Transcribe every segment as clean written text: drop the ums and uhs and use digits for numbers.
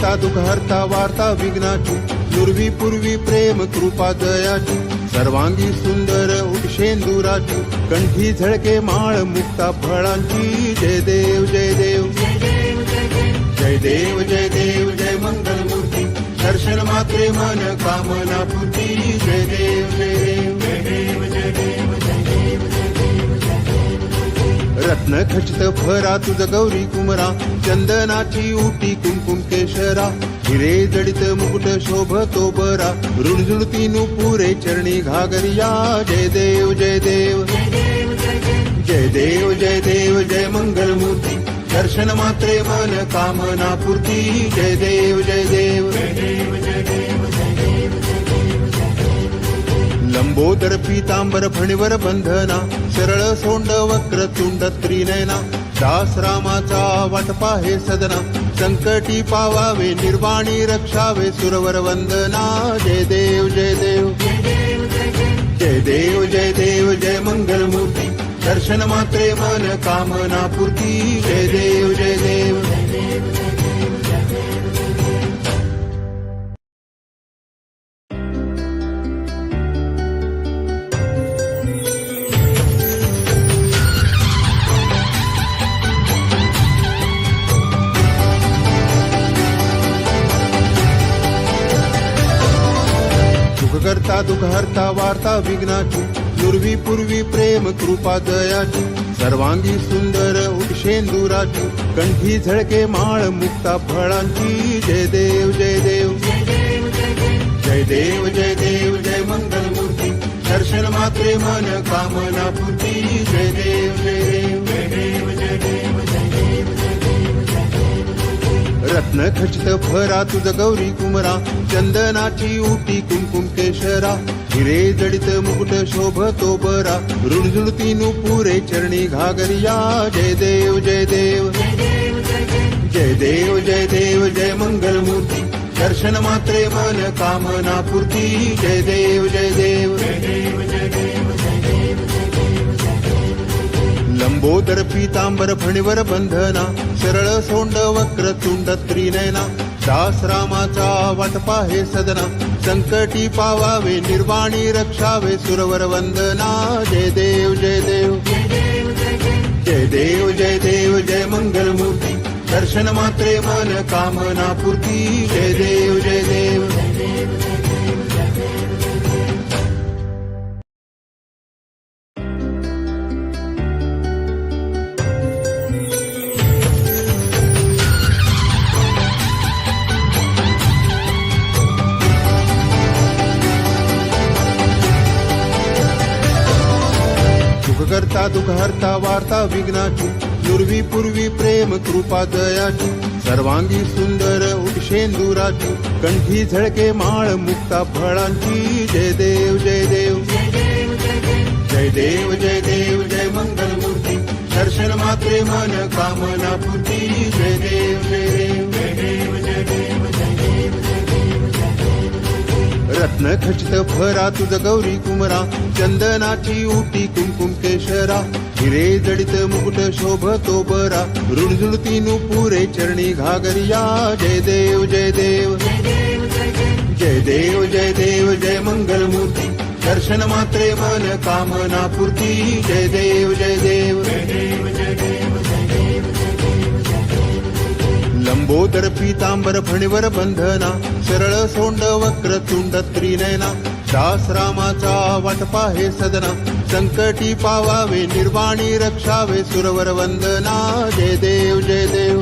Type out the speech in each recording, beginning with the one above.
करता दुःख हरता वार्ता विघ्नाची, नुरवी पूर्वी प्रेम कृपा दयाची, सर्वांगी सुंदर उषेंदुराची, कंठी झळके माळ मुक्ता फळांची. जय देव जय देव जय देव जय देव जय मंगलमूर्ती, दर्शन मात्रे मन कामना पूर्ती. जय देव जय देव जय देव जय देव जय देव रत्न खचित फरा तुझ गौरी कुमरा, चंदनाची उटी कुंकुम केशरा, हिरे जडित मुकुट शोभतो बरा, रुणझुणती नुपुरे चरणी घागरिया. जय देव जय देव जय देव जय देव जय मंगलमूर्ती, दर्शन मात्रे मन कामना पूर्ती. जय देव जय देव लंबोदर पीतांबर फणीवर बंधना, सरळ सोंड वक्र तुंड त्रिनयना, दास रामाचा वाटपा हे सदना, संकटी पावावे निर्वाणी रक्षावे सुरवर वंदना. जय देव जय देव जय देव जय देव जय मंगलमूर्ती, दर्शन मात्रे मन कामना पूर्ती. जय देव जय देव करता दुःख हरता वार्ता विघ्नाची, नुरवी पूर्वी प्रेम कृपा दयाची, सर्वांगी सुंदर उषेंदुराची, कंठी झळके माळ मुक्ता फळांची. जय देव जय देव जय देव जय देव जय मंगलमूर्ती, दर्शन मात्रे मन कामना पूर्ती. जय देव जय देव जय देव जय देव जय देव रत्न खचित फरा तुझ गौरी कुमरा, चंदनाची उटी कुंकुम केशरा, हिरे जडित मुकुट शोभतो बरा, रुणझुणती नुपुरे चरणी घागरिया. जय देव जय देव जय देव जय देव जय मंगलमूर्ती, दर्शन मात्रे मन कामना पूर्ती. जय देव जय देव लंबोदर पीतांबर फणीवर बंधना, सरळ सोंड वक्र तुंड त्रिनयना, दास रामाचा वाटपा हे सदना, संकटी पावावे निर्वाणी रक्षावे सुरवर वंदना. जय देव जय देव जय देव जय देव जय मंगलमूर्ती, दर्शन मात्रे मन कामना पूर्ती. जय देव जय देव करता दुःख हरता वार्ता विघ्नाची, नुरवी पूर्वी प्रेम कृपा दयाची, सर्वांगी सुंदर उषेंदुराची, कंठी झळके माळ मुक्ता फळांची. जय देव जय देव जय देव जय देव जय मंगलमूर्ती, दर्शन मात्रे मन कामना पूर्ती. जय देव जय देव जय देव जय देव जय देव रत्न खचित फरा तुझ गौरी कुमरा, चंदनाची उटी कुंकुम केशरा, हिरे जडित मुकुट शोभतो बरा, रुणझुणती नुपुरे चरणी घागरिया. जय देव जय देव जय देव जय देव जय मंगलमूर्ती, दर्शन मात्रे मन कामना पूर्ती. जय देव जय देव लंबोदर पीतांबर फणीवर बंधना, सरळ सोंड वक्र तुंड त्रिनयना, दास रामाचा वाटपा हे सदना, संकटी पावावे निर्वाणी रक्षावे सुरवर वंदना. जय देव जय देव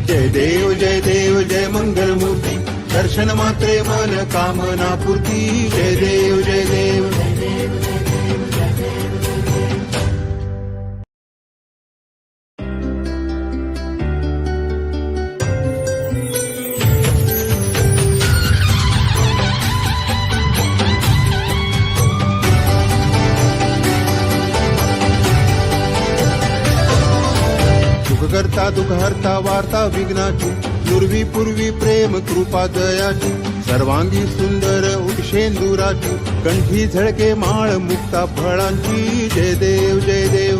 जय देव जय देव जय मंगलमूर्ती, दर्शन मात्रे मन कामना पूर्ती. जय देव जय देव करता दुःख हरता वार्ता विघ्नाची, नुरवी पूर्वी प्रेम कृपा दयाची, सर्वांगी सुंदर उषेंदुराची, कंठी झळके माळ मुक्ता फळांची. जय देव जय देव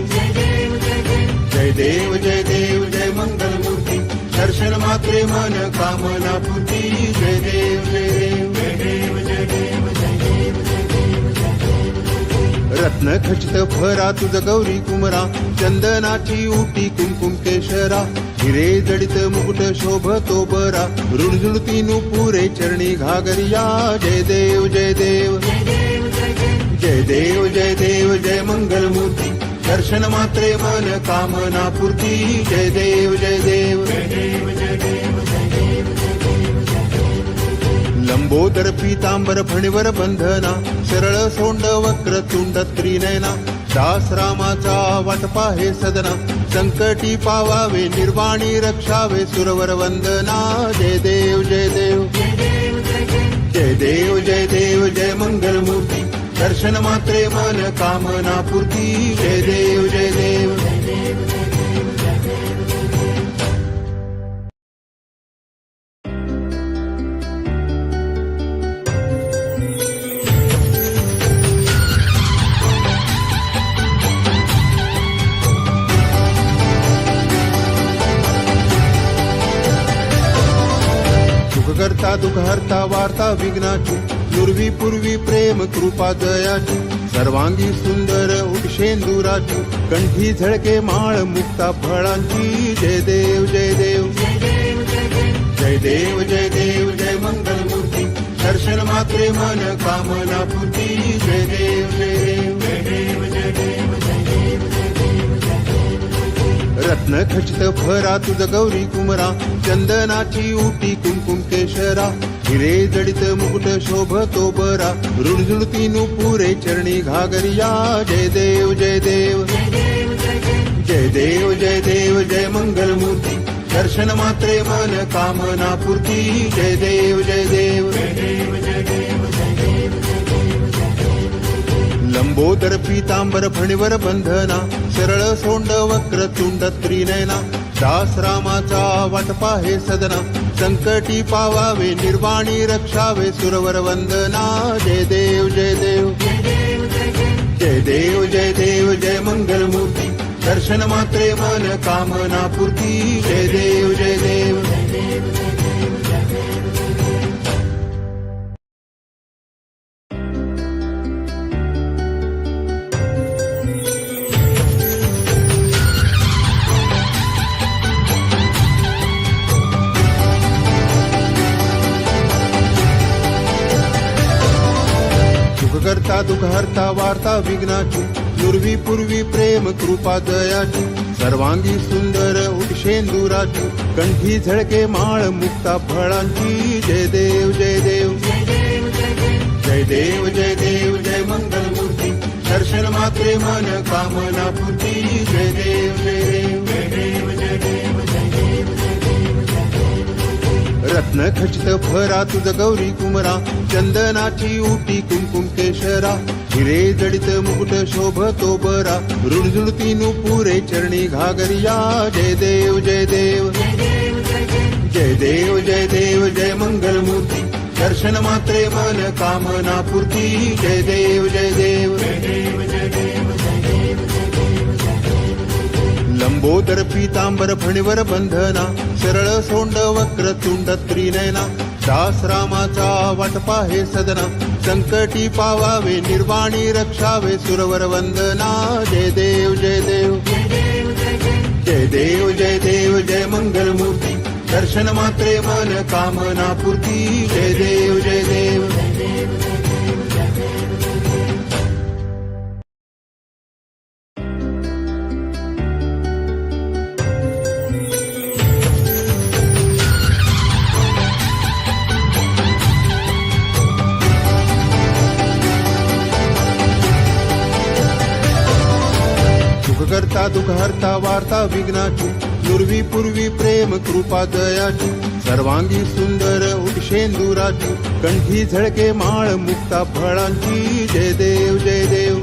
जय देव जय देव जय मंगलमूर्ती, दर्शन मात्रे मन कामना पूर्ती जय देव जय देव जय देव जय देव जय देव जय देव रत्न खचित भरा तुझ गौरी कुमरा चंदनाची उटी कुंकुम केशरा हिरे जडित मुकुट शोभतो बरा रुणझुणती नुपुरे चरणी घागरिया जय देव जय देव जय देव जय देव जय मंगल मूर्ती दर्शन मात्रे मन कामना पूर्ती जय देव जय देव जय देव जय देव जय देव जय देव जय देव लंबोदर पीतांबर फणीवर बंधना सरळ सोंड वक्र तुंड त्रिनयना दास रामाचा वाटपा हे सदना संकटी पावावे निर्वाणी रक्षावे सुरवर वंदना जय देव जय देव जय देव जय देव जय मंगल मूर्ती दर्शन मात्रे मन कामना पूर्ती जय देव जय देव जय देव जय देव जय देव करता दुःख हरता वार्ता विघ्नाची पूर्वी पूर्वी प्रेम कृपा दयाची सर्वांगी सुंदर उटशेंदुराची कंठी झळके माळ मुक्ता फळांची जय देव जय देव जय देव जय देव जय देव जय मंगल मूर्ती दर्शन मात्रे मन कामना पूर्ती जय देव जय देव जय देव जय देव जय देव जय देव जय देव रत्न खचित भरा तुझ गौरी कुमरा चंदनाची उटी कुंकुम केशरा हिरे जडित मुकुट शोभतो बरा रुणझुणती नुपुरे चरणी घागरिया जय देव जय देव जय देव जय देव जय मंगल मूर्ती दर्शन मात्रे मन कामना पूर्ती जय देव जय देव जय देव जय देव जय देव जय देव जय देव लंबोदर पीतांबर फणीवर बंधना सरळ सोंड वक्र तुंड त्रिनयना दास रामाचा वाटपा हे सदना संकटी पावावे निर्वाणी रक्षावे सुरवर वंदना जय देव जय देव जय देव जय देव जय मंगल मूर्ती दर्शन मात्रे मन कामना पूर्ती जय देव जय देव जय देव जय देव जय देव करता दुःख हरता वार्ता विघ्नाची पूर्वी पूर्वी प्रेम कृपा दयाची सर्वांगी सुंदर उटशेंदुराची कंठी झळके माळ मुक्ता फळांची जय देव जय देव जय देव जय देव जय मंगल मूर्ती दर्शन मात्रे मन कामना पूर्ती जय देव जय देव जय देव जय देव जय देव जय देव जय देव रत्न खचित भरा तुझ गौरी कुमरा चंदनाची उटी कुंकुम केशरा हिरे जडित मुकुट शोभतो बरा रुणझुणती नुपुरे चरणी घागरिया जय देव जय देव जय देव जय मंगल मूर्ती दर्शन मात्रे मन कामना पूर्ती जय देव जय देव जय देव जय देव जय देव जय देव जय देव लंबोदर पीतांबर फणीवर बंधना सरळ सोंड वक्र तुंड त्रिनयना दास रामाचा वाटपा हे सदना संकटी पावावे निर्वाणी रक्षावे सुरवर वंदना जय देव जय देव जय देव जय मंगल मूर्ती दर्शन मात्रे मन कामना पूर्ती जय देव जय देव जय देव जय देव जय देव करता दुःख हरता वार्ता विघ्नाची पूर्वी पूर्वी प्रेम कृपा दयाची सर्वांगी सुंदर उटशेंदुराची कंठी झळके माळ मुक्ता फळांची जय देव जय देव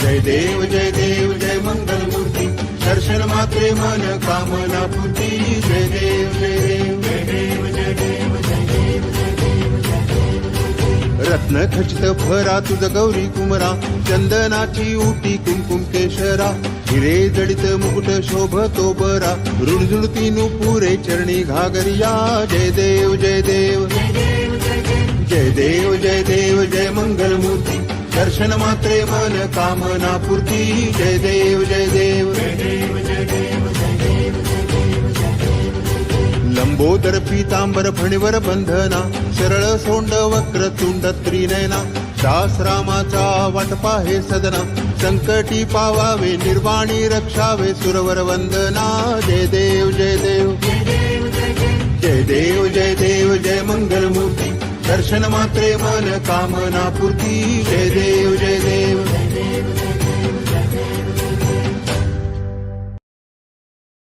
जय देव जय मंगल मूर्ती दर्शन मात्रे मन कामना पूर्ती जय देव जय देव जय देव जय देव जय देव जय देव रत्न खचित भरा तुझ गौरी कुमरा चंदनाची उटी कुंकुम केशरा हिरे जडित मुकुट शोभतो बरा रुणझुणती नुपुरे चरणी घागरिया जय देव जय देव जय देव जय देव जय मंगल मूर्ती दर्शन मात्रे मन कामना पूर्ती जय देव जय देव लंबोदर पीतांबर फणीवर बंधना सरळ सोंड वक्र तुंड त्रिनयना दास रामाचा वाटपा हे सदना संकटी पावावे निर्वाणी रक्षावे सुरवर वंदना जय देव जय देव जय देव जय देव जय मंगल मूर्ती दर्शन मात्रे मन कामना पूर्ती जय देव जय देव